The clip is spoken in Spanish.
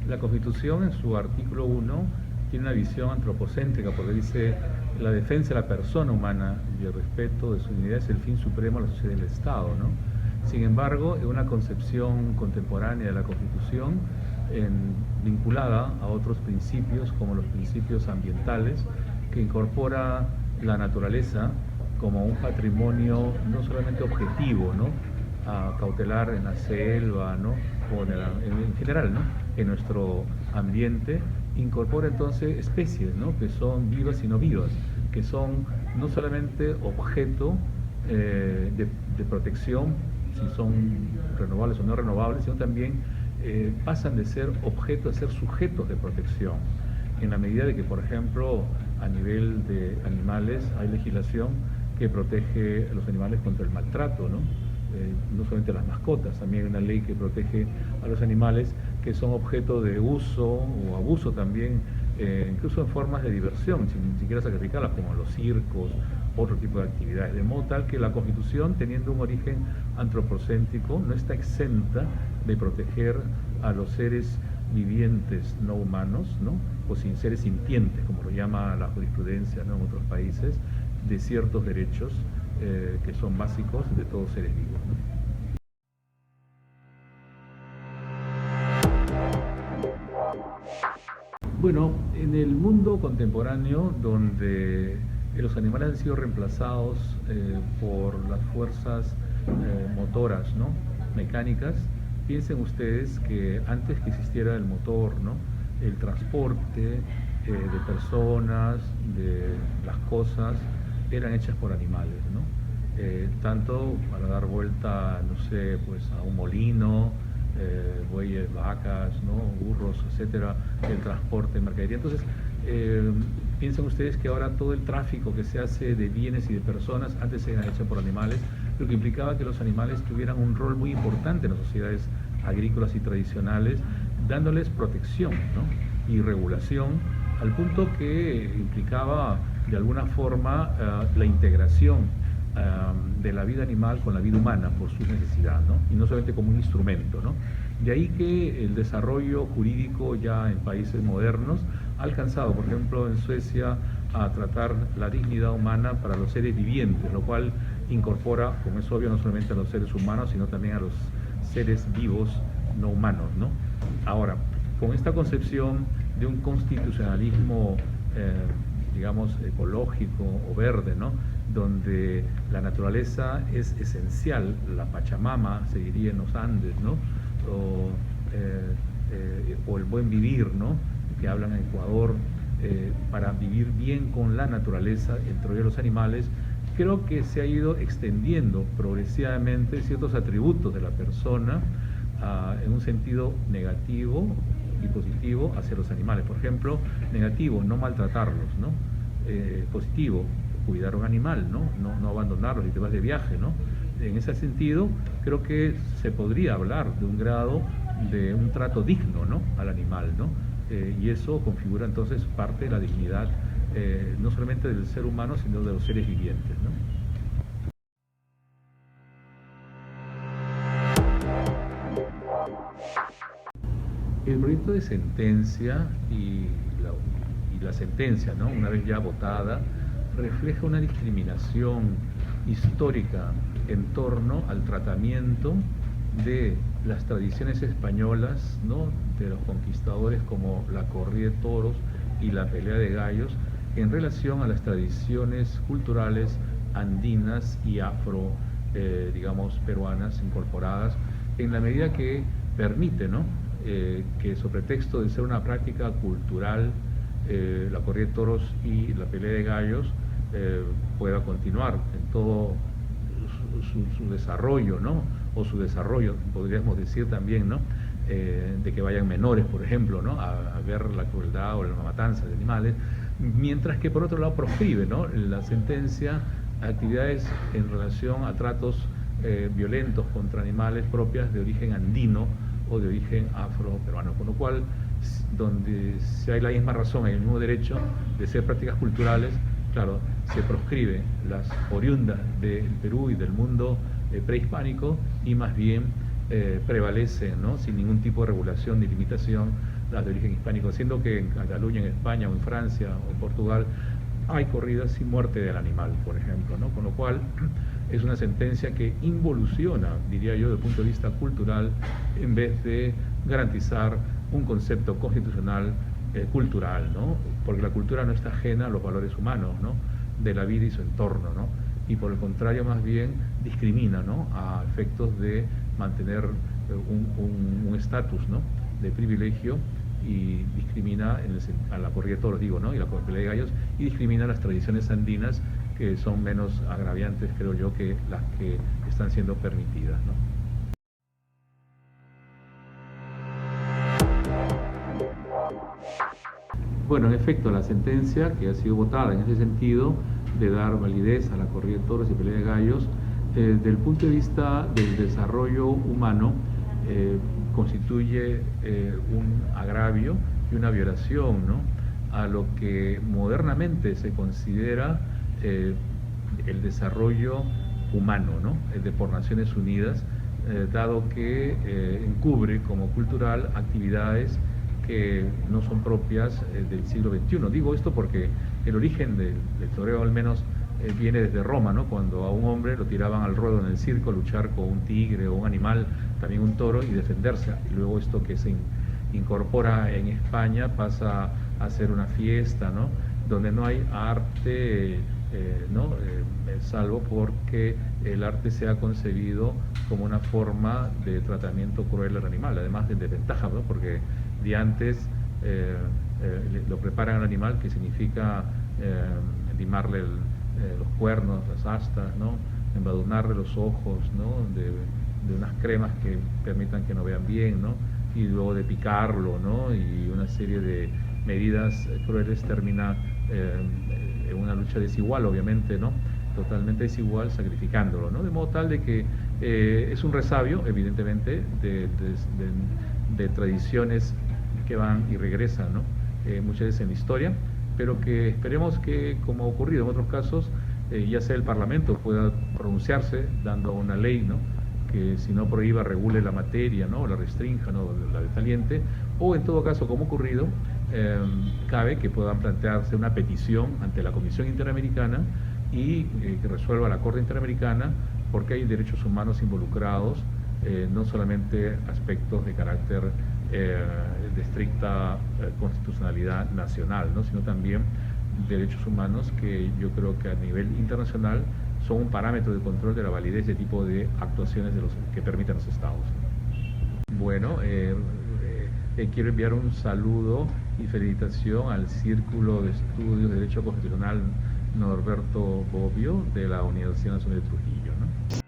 La Constitución, en su artículo 1, tiene una visión antropocéntrica, porque dice: la defensa de la persona humana y el respeto de su dignidad es el fin supremo de la sociedad y del Estado, ¿no? Sin embargo, en una concepción contemporánea de la Constitución, vinculada a otros principios, como los principios ambientales, que incorpora la naturaleza como un patrimonio no solamente objetivo, ¿no?, a cautelar en la selva, ¿no?, o en general, ¿no?, en nuestro ambiente, incorpora entonces especies, ¿no?, que son vivas y no vivas, que son no solamente objeto de protección, si son renovables o no renovables, sino también pasan de ser objeto a ser sujetos de protección, en la medida de que, por ejemplo, a nivel de animales hay legislación que protege a los animales contra el maltrato, ¿no? No solamente a las mascotas, también hay una ley que protege a los animales que son objeto de uso o abuso también, incluso en formas de diversión, sin siquiera sacrificarlas, como los circos, otro tipo de actividades. De modo tal que la Constitución, teniendo un origen antropocéntrico, no está exenta de proteger a los seres vivientes no humanos, ¿no?, o sin seres sintientes, como lo llama la jurisprudencia, ¿no?, en otros países, de ciertos derechos que son básicos de todos seres vivos, ¿no? Bueno, en el mundo contemporáneo, donde los animales han sido reemplazados por las fuerzas motoras, ¿no?, mecánicas, piensen ustedes que antes que existiera el motor, ¿no?, el transporte de personas, de las cosas, eran hechas por animales, ¿no? Tanto para dar vuelta, no sé, pues a un molino, bueyes, vacas, ¿no?, burros, etcétera, el transporte de mercadería. Entonces, piensen ustedes que ahora todo el tráfico que se hace de bienes y de personas antes era hecho por animales, lo que implicaba que los animales tuvieran un rol muy importante en las sociedades agrícolas y tradicionales, dándoles protección, ¿no?, y regulación, al punto que implicaba de alguna forma la integración de la vida animal con la vida humana por sus necesidades, ¿no?, y no solamente como un instrumento, ¿no? De ahí que el desarrollo jurídico ya en países modernos ha alcanzado, por ejemplo, en Suecia, a tratar la dignidad humana para los seres vivientes, lo cual incorpora, como es obvio, no solamente a los seres humanos, sino también a los seres vivos no humanos, ¿no? Ahora, con esta concepción de un constitucionalismo, digamos, ecológico o verde, ¿no?, donde la naturaleza es esencial, la Pachamama, se diría en los Andes, ¿no?, o el buen vivir, ¿no?, que hablan en Ecuador, para vivir bien con la naturaleza, entre ellos los animales. Creo que se ha ido extendiendo progresivamente ciertos atributos de la persona en un sentido negativo y positivo hacia los animales. Por ejemplo, negativo, no maltratarlos, ¿no? Positivo, cuidar a un animal, ¿no? No abandonarlos si te vas de viaje, ¿no? En ese sentido, creo que se podría hablar de un grado de un trato digno, ¿no?, al animal, ¿no? Y eso configura entonces parte de la dignidad, no solamente del ser humano, sino de los seres vivientes, ¿no? El proyecto de sentencia y la sentencia, ¿no?, una vez ya votada, refleja una discriminación histórica en torno al tratamiento de las tradiciones españolas, ¿no?, de los conquistadores, como la corrida de toros y la pelea de gallos, en relación a las tradiciones culturales andinas y afro, digamos, peruanas incorporadas, en la medida que permite, ¿no?, que sobre pretexto de ser una práctica cultural, la corrida de toros y la pelea de gallos pueda continuar en todo su desarrollo, ¿no?, o su desarrollo, podríamos decir también, ¿no?, de que vayan menores, por ejemplo, ¿no?, a ver la crueldad o la matanza de animales, mientras que por otro lado proscribe, ¿no?, la sentencia actividades en relación a tratos violentos contra animales propias de origen andino o de origen afro-peruano, con lo cual, donde si hay la misma razón, hay el mismo derecho de ser prácticas culturales, claro, se proscribe las oriundas del Perú y del mundo prehispánico, y más bien prevalecen, ¿no? Sin ningún tipo de regulación ni limitación las de origen hispánico, siendo que en Cataluña, en España o en Francia o en Portugal hay corridas sin muerte del animal, por ejemplo, ¿no? Con lo cual es una sentencia que involuciona, diría yo, desde el punto de vista cultural, en vez de garantizar un concepto constitucional cultural, ¿no? Porque la cultura no está ajena a los valores humanos, ¿no? De la vida y su entorno, ¿no? Y por el contrario, más bien discrimina, ¿no? A efectos de mantener un estatus, ¿no? De privilegio, y discrimina a la corrida de toros, digo, ¿no? Y la pelea de gallos, y discrimina las tradiciones andinas, que son menos agraviantes, creo yo, que las que están siendo permitidas, ¿no? Bueno, en efecto, la sentencia que ha sido votada en ese sentido de dar validez a la corrida de toros y pelea de gallos, desde el punto de vista del desarrollo humano, constituye un agravio y una violación, ¿no? A lo que modernamente se considera el desarrollo humano, ¿no? Por Naciones Unidas, dado que encubre como cultural actividades que no son propias del siglo XXI. Digo esto porque el origen del toreo al menos viene desde Roma, ¿no? Cuando a un hombre lo tiraban al ruedo en el circo, luchar con un tigre o un animal, también un toro, y defenderse. Y luego esto que se incorpora en España pasa a ser una fiesta, ¿no? Donde no hay arte, ¿no? Salvo porque el arte se ha concebido como una forma de tratamiento cruel del animal, además de desventaja, ¿no? Porque de antes lo preparan al animal, que significa limarle los cuernos, las astas, ¿no? Embadurnarle los ojos, ¿no? De unas cremas que permitan que no vean bien, ¿no? Y luego de picarlo, ¿no? Y una serie de medidas crueles termina en una lucha desigual, obviamente, ¿no? Totalmente desigual, sacrificándolo, ¿no? De modo tal de que es un resabio, evidentemente, de tradiciones que van y regresan, ¿no? Muchas veces en la historia, pero que esperemos que, como ha ocurrido en otros casos, ya sea el Parlamento pueda pronunciarse dando una ley, ¿no? Que si no prohíba, regule la materia, ¿no? O la restrinja, ¿no? La desaliente, o en todo caso, como ha ocurrido, cabe que puedan plantearse una petición ante la Comisión Interamericana y que resuelva la Corte Interamericana, porque hay derechos humanos involucrados, no solamente aspectos de carácter de estricta constitucionalidad nacional, ¿no? Sino también derechos humanos que yo creo que a nivel internacional son un parámetro de control de la validez de tipo de actuaciones que permiten los estados. Bueno, quiero enviar un saludo y felicitación al Círculo de Estudios de Derecho Constitucional Norberto Bobbio de la Universidad Nacional de Trujillo, ¿no?